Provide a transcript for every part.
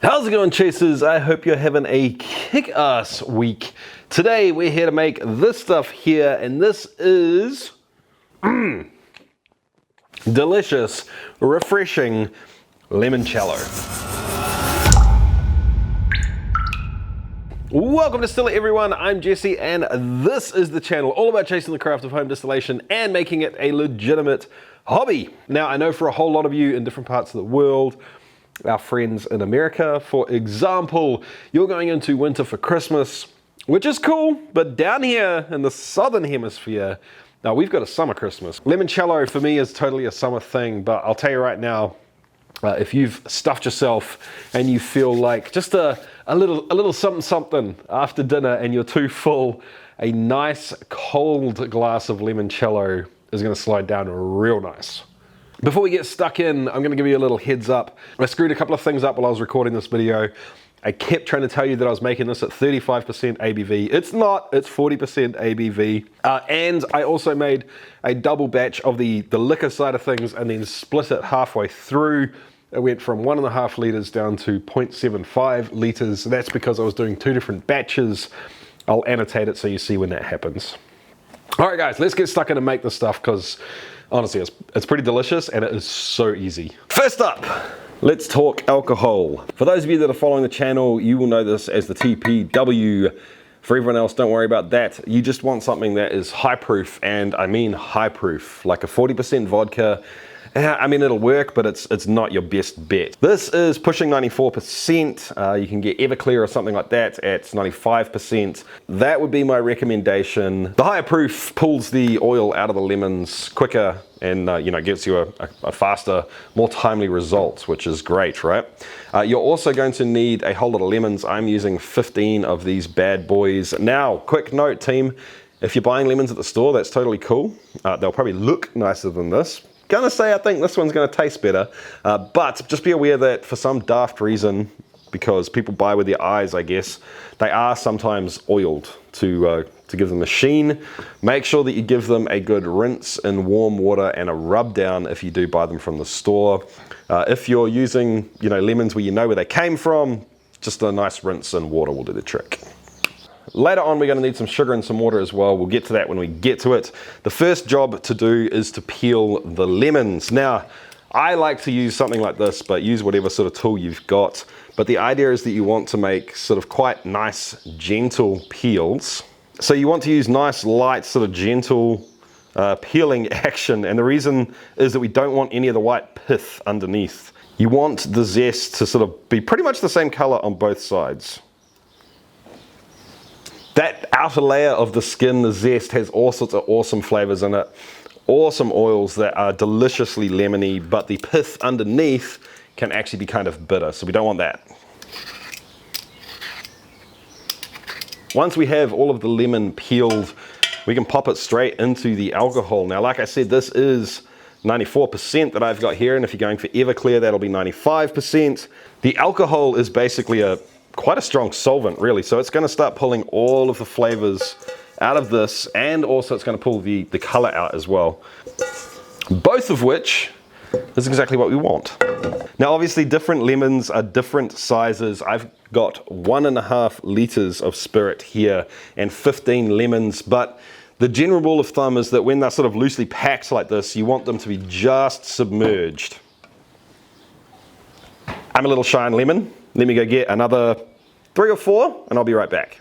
How's it going, chasers? I hope you're having a kick-ass week. Today we're here to make this stuff here, and this is delicious, refreshing limoncello. Welcome to Distilling, everyone. I'm Jesse, and this is the channel all about chasing the craft of home distillation and making it a legitimate hobby. Now, I know for a whole lot of you in different parts of the world, our friends in America, for example, you're going into winter for Christmas, which is cool, but down here in the southern hemisphere, now we've got a summer Christmas. Limoncello for me is totally a summer thing, but I'll tell you right now, if you've stuffed yourself and you feel like just a little something after dinner and you're too full, a nice cold glass of limoncello is going to slide down real nice. Before we get stuck in, I'm going to give you a little heads up. I screwed a couple of things up while I was recording this video. I kept trying to tell you that I was making this at 35% ABV. It's not, it's 40% ABV. And I also made a double batch of the liquor side of things and then split it halfway through. It went from 1.5 liters down to 0.75 liters. That's because I was doing two different batches. I'll annotate it so you see when that happens. All right, guys, let's get stuck in and make this stuff because honestly, it's pretty delicious and it is so easy. First up, let's talk alcohol. For those of you that are following the channel, you will know this as the TPW. For everyone else, don't worry about that. You just want something that is high proof, and I mean high proof, like a 40% vodka. I mean, it'll work, but it's not your best bet. This is pushing 94%. You can get Everclear or something like that at 95%. That would be my recommendation. The higher proof pulls the oil out of the lemons quicker and gives you a faster, more timely result, which is great, right? You're also going to need a whole lot of lemons. I'm using 15 of these bad boys. Now, quick note, team, if you're buying lemons at the store, that's totally cool. They'll probably look nicer than this. Gonna say I think this one's gonna taste better, but just be aware that for some daft reason, because people buy with their eyes, I guess, they are sometimes oiled to give them a sheen. Make sure that you give them a good rinse in warm water and a rub down if you do buy them from the store. If you're using lemons where you know where they came from, just a nice rinse in water will do the trick. Later on, we're going to need some sugar and some water as well. We'll get to that when we get to it. The first job to do is to peel the lemons. Now, I like to use something like this, but use whatever sort of tool you've got. But the idea is that you want to make sort of quite nice, gentle peels. So you want to use nice, light, sort of gentle peeling action. And the reason is that we don't want any of the white pith underneath. You want the zest to sort of be pretty much the same color on both sides. That outer layer of the skin, the zest, has all sorts of awesome flavors in it. Awesome oils that are deliciously lemony, but the pith underneath can actually be kind of bitter, so we don't want that. Once we have all of the lemon peeled, we can pop it straight into the alcohol. Now, like I said, this is 94% that I've got here, and if you're going for Everclear, that'll be 95%. The alcohol is basically quite a strong solvent, really, so it's going to start pulling all of the flavors out of this, and also it's going to pull the color out as well, both of which is exactly what we want. Now, obviously, different lemons are different sizes. I've got 1.5 liters of spirit here and 15 lemons, but the general rule of thumb is that when they're sort of loosely packed like this, you want them to be just submerged. I'm a little shy on lemon. Let me go get another 3 or 4 and I'll be right back.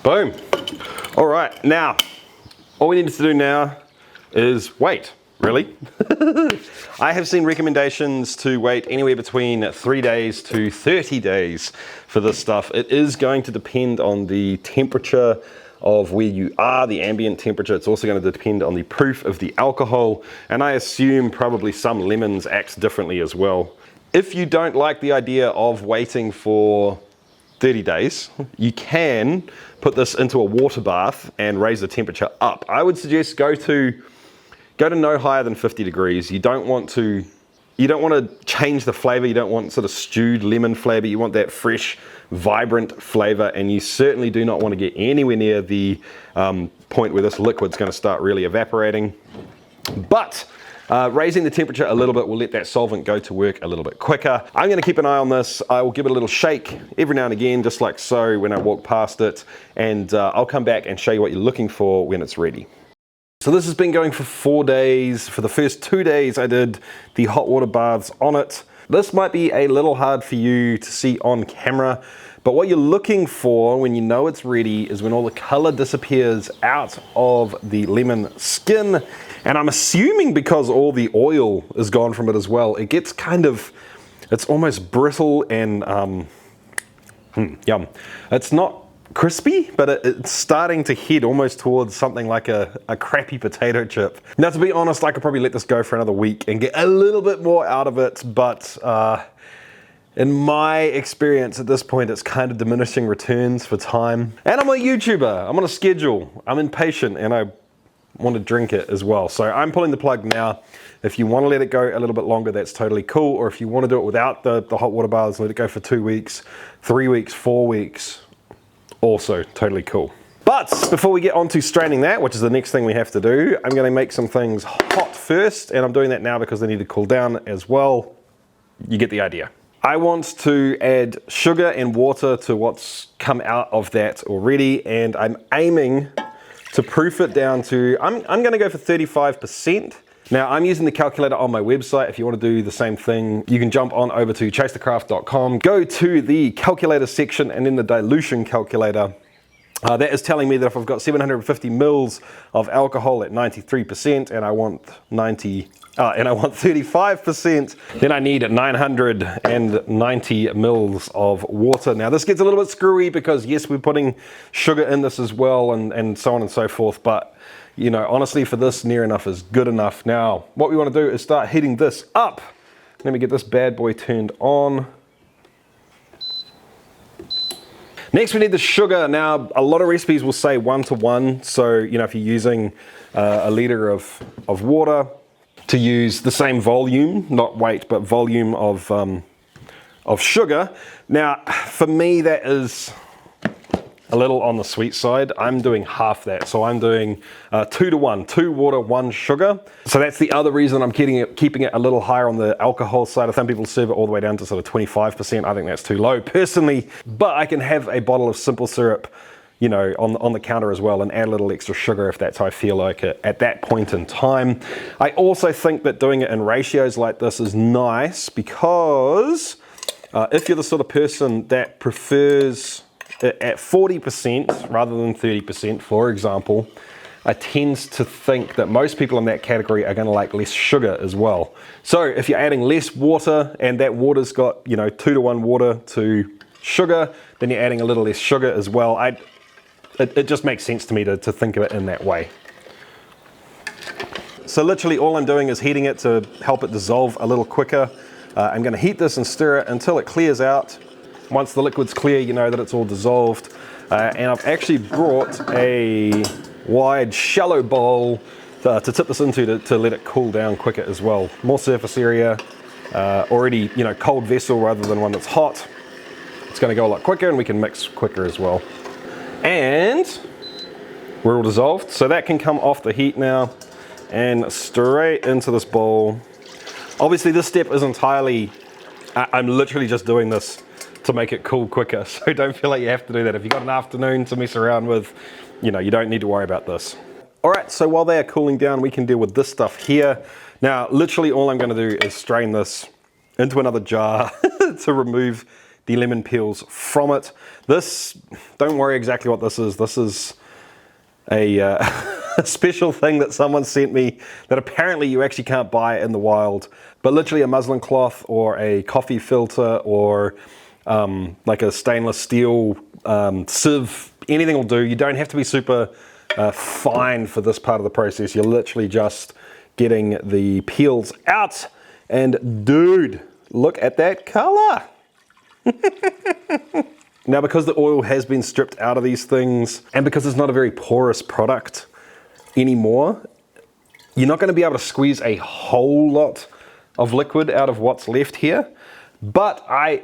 Boom. All right, now, all we need to do now is wait, really. I have seen recommendations to wait anywhere between 3 days to 30 days for this stuff. It is going to depend on the temperature of where you are, the ambient temperature. It's also going to depend on the proof of the alcohol, and I assume probably some lemons act differently as well. If you don't like the idea of waiting for 30 days, you can put this into a water bath and raise the temperature up. I would suggest go to no higher than 50 degrees. You don't want to change the flavor. You don't want sort of stewed lemon flavor. You want that fresh, vibrant flavor, and you certainly do not want to get anywhere near the point where this liquid's going to start really evaporating. But Raising the temperature a little bit will let that solvent go to work a little bit quicker. I'm going to keep an eye on this. I will give it a little shake every now and again, just like so when I walk past it, and I'll come back and show you what you're looking for when it's ready. So this has been going for 4 days. For the first 2 days I did the hot water baths on it. This might be a little hard for you to see on camera, but what you're looking for when you know it's ready is when all the color disappears out of the lemon skin. And I'm assuming because all the oil is gone from it as well, it gets kind of, it's almost brittle and yum. It's not crispy, but it's starting to head almost towards something like a crappy potato chip. Now, to be honest, I could probably let this go for another week and get a little bit more out of it, but in my experience at this point, it's kind of diminishing returns for time. And I'm a YouTuber, I'm on a schedule, I'm impatient, and I want to drink it as well. So I'm pulling the plug now. If you want to let it go a little bit longer, that's totally cool. Or if you want to do it without the hot water baths, let it go for 2 weeks, 3 weeks, 4 weeks, also totally cool. But before we get on to straining that, which is the next thing we have to do, I'm going to make some things hot first, and I'm doing that now because they need to cool down as well. You get the idea. I want to add sugar and water to what's come out of that already, and I'm aiming to proof it down to, I'm going to go for 35%. Now, I'm using the calculator on my website. If you want to do the same thing, you can jump on over to chasethecraft.com, go to the calculator section, and then the dilution calculator. That is telling me that if I've got 750 mils of alcohol at 93%, and I want 35%, then I need 990 mils of water. Now, this gets a little bit screwy because yes, we're putting sugar in this as well, and so on and so forth, but you know, honestly, for this, near enough is good enough. Now, what we want to do is start heating this up. Let me get this bad boy turned on. Next, we need the sugar. Now, a lot of recipes will say 1 to 1. So, you know, if you're using a liter of water, to use the same volume, not weight, but volume of sugar. Now, for me, that is a little on the sweet side. I'm doing half that. So I'm doing 2 to 1, 2 water, 1 sugar. So that's the other reason I'm keeping it a little higher on the alcohol side. Some people serve it all the way down to sort of 25%. I think that's too low personally, but I can have a bottle of simple syrup, you know, on the counter as well, and add a little extra sugar if that's how I feel like it at that point in time. I also think that doing it in ratios like this is nice because if you're the sort of person that prefers at 40% rather than 30%, for example, I tend to think that most people in that category are going to like less sugar as well. So if you're adding less water and that water's got, you know, 2 to 1 water to sugar, then you're adding a little less sugar as well. It just makes sense to me to think of it in that way. So literally all I'm doing is heating it to help it dissolve a little quicker. I'm going to heat this and stir it until it clears out. Once the liquid's clear, you know that it's all dissolved. And I've actually brought a wide, shallow bowl to tip this into to let it cool down quicker as well. More surface area, already, you know, cold vessel rather than one that's hot. It's going to go a lot quicker and we can mix quicker as well. And we're all dissolved, so that can come off the heat now and straight into this bowl. Obviously this step is entirely, I'm literally just doing this to make it cool quicker, so don't feel like you have to do that. If you've got an afternoon to mess around with, you know, you don't need to worry about this. All right, so while they are cooling down, we can deal with this stuff here. Now, literally all I'm gonna do is strain this into another jar to remove the lemon peels from it. This, don't worry exactly what this is. This is a special thing that someone sent me that apparently you actually can't buy in the wild, but literally a muslin cloth or a coffee filter or like a stainless steel sieve, anything will do. You don't have to be super fine for this part of the process. You're literally just getting the peels out, and dude, look at that color. Now, because the oil has been stripped out of these things, and because it's not a very porous product anymore, you're not going to be able to squeeze a whole lot of liquid out of what's left here, but I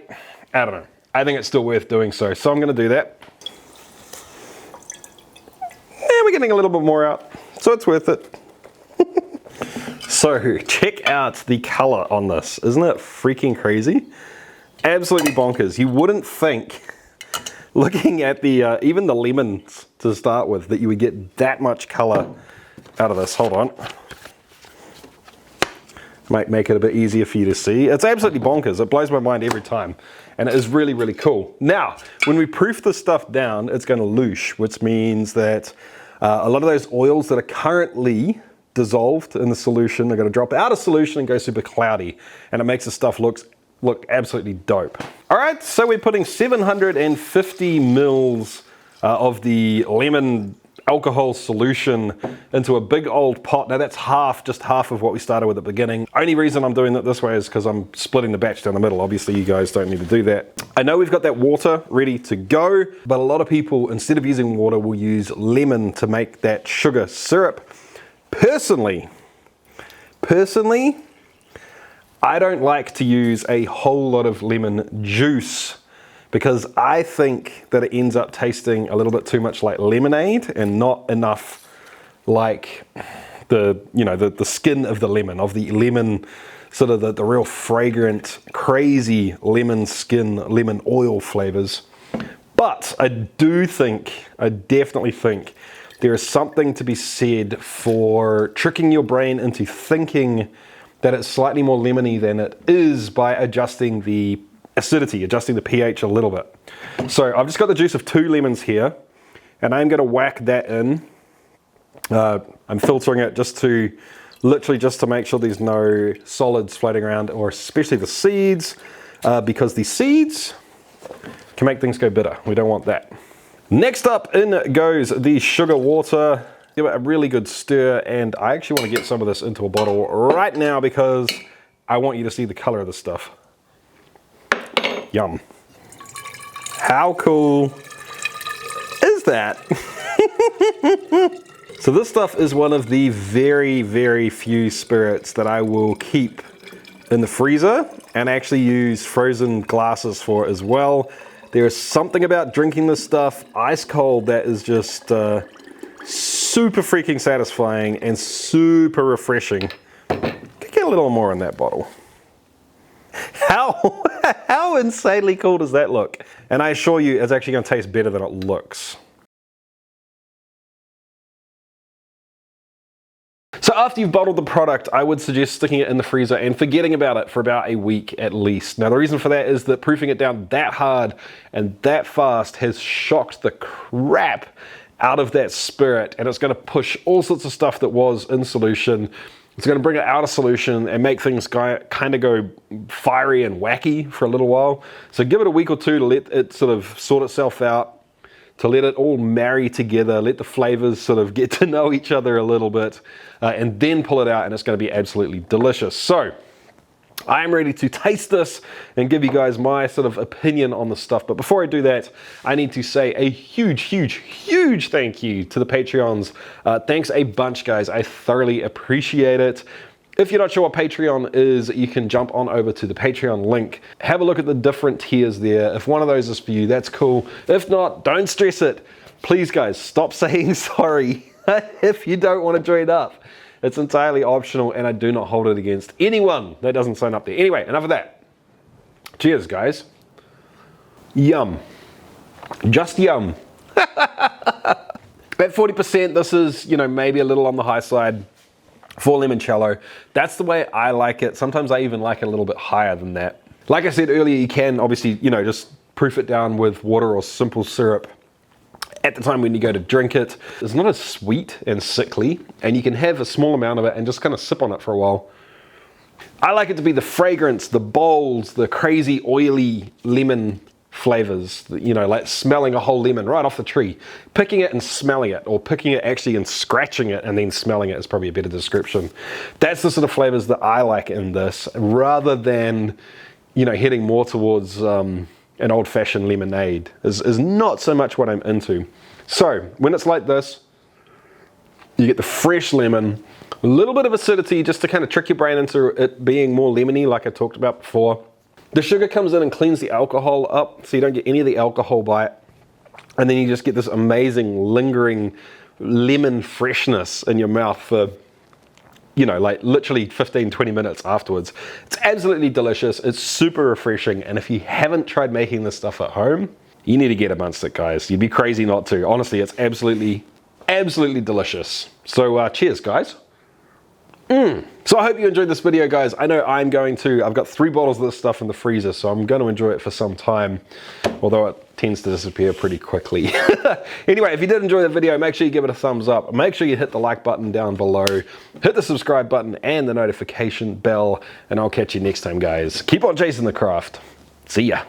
don't know. I think it's still worth doing so. So I'm going to do that. And we're getting a little bit more out, so it's worth it. So So check out the color on this. Isn't it freaking crazy? Absolutely bonkers. You wouldn't think, looking at the even the lemons to start with, that you would get that much color out of this. Hold on. Might make it a bit easier for you to see. It's absolutely bonkers. It blows my mind every time. And it is really, really cool. Now, when we proof this stuff down, it's going to loosh, which means that a lot of those oils that are currently dissolved in the solution are going to drop out of solution and go super cloudy. And it makes the stuff look absolutely dope. All right, so we're putting 750 mils of the lemon alcohol solution into a big old pot. Now that's just half of what we started with at the beginning. Only reason I'm doing it this way is because I'm splitting the batch down the middle. Obviously you guys don't need to do that. I know we've got that water ready to go, but a lot of people, instead of using water, will use lemon to make that sugar syrup. Personally, I don't like to use a whole lot of lemon juice, because I think that it ends up tasting a little bit too much like lemonade and not enough like the skin of the lemon, sort of the real fragrant, crazy lemon skin, lemon oil flavors. But I definitely think there is something to be said for tricking your brain into thinking that it's slightly more lemony than it is by adjusting the acidity, adjusting the pH a little bit. So I've just got the juice of 2 lemons here, and I'm going to whack that in. I'm filtering it literally just to make sure there's no solids floating around, or especially the seeds, because the seeds can make things go bitter. We don't want that. Next up in goes the sugar water. Give it a really good stir, and I actually want to get some of this into a bottle right now because I want you to see the color of this stuff. Yum. How cool is that? So this stuff is one of the very, very few spirits that I will keep in the freezer and actually use frozen glasses for as well. There is something about drinking this stuff ice cold that is just super freaking satisfying and super refreshing. Could get a little more in that bottle. How insanely cool does that look? And I assure you, it's actually going to taste better than it looks. So after you've bottled the product, I would suggest sticking it in the freezer and forgetting about it for about a week at least. Now the reason for that is that proofing it down that hard and that fast has shocked the crap out of that spirit, and it's going to push all sorts of stuff that was in solution. It's going to bring it out of solution and make things kind of go fiery and wacky for a little while. So give it a week or two to let it sort of sort itself out, to let it all marry together, let the flavors sort of get to know each other a little bit, and then pull it out, and it's going to be absolutely delicious. So I'm ready to taste this and give you guys my sort of opinion on the stuff. But before I do that, I need to say a huge, huge, huge thank you to the Patreons. Thanks a bunch, guys. I thoroughly appreciate it. If you're not sure what Patreon is, you can jump on over to the Patreon link. Have a look at the different tiers there. If one of those is for you, that's cool. If not, don't stress it. Please, guys, stop saying sorry if you don't want to join up. It's entirely optional, and I do not hold it against anyone that doesn't sign up there. Anyway, enough of that. Cheers, guys. Yum. Just yum. At 40%, this is, maybe a little on the high side for limoncello. That's the way I like it. Sometimes I even like it a little bit higher than that. Like I said earlier, you can obviously, just proof it down with water or simple syrup at the time when you go to drink it. It's not as sweet and sickly, and you can have a small amount of it and just kind of sip on it for a while. I like it to be the fragrance, the bowls, the crazy oily lemon flavors, like smelling a whole lemon right off the tree. Picking it and smelling it, or picking it actually and scratching it and then smelling it is probably a better description. That's the sort of flavors that I like in this, rather than, heading more towards an old-fashioned lemonade is not so much what I'm into. So when it's like this, you get the fresh lemon, a little bit of acidity just to kind of trick your brain into it being more lemony, like I talked about before. The sugar comes in and cleans the alcohol up, so you don't get any of the alcohol by it. And then you just get this amazing lingering lemon freshness in your mouth for you know, like literally 15, 20 minutes afterwards. It's absolutely delicious. It's super refreshing. And if you haven't tried making this stuff at home, you need to get amongst it, guys. You'd be crazy not to. Honestly, it's absolutely delicious. So cheers, guys. So I hope you enjoyed this video, guys. I know I'm going to. I've got 3 bottles of this stuff in the freezer, so I'm going to enjoy it for some time, although it tends to disappear pretty quickly. Anyway, if you did enjoy the video, make sure you give it a thumbs up. Make sure you hit the like button down below, hit the subscribe button and the notification bell, and I'll catch you next time, guys. Keep on chasing the craft. See ya.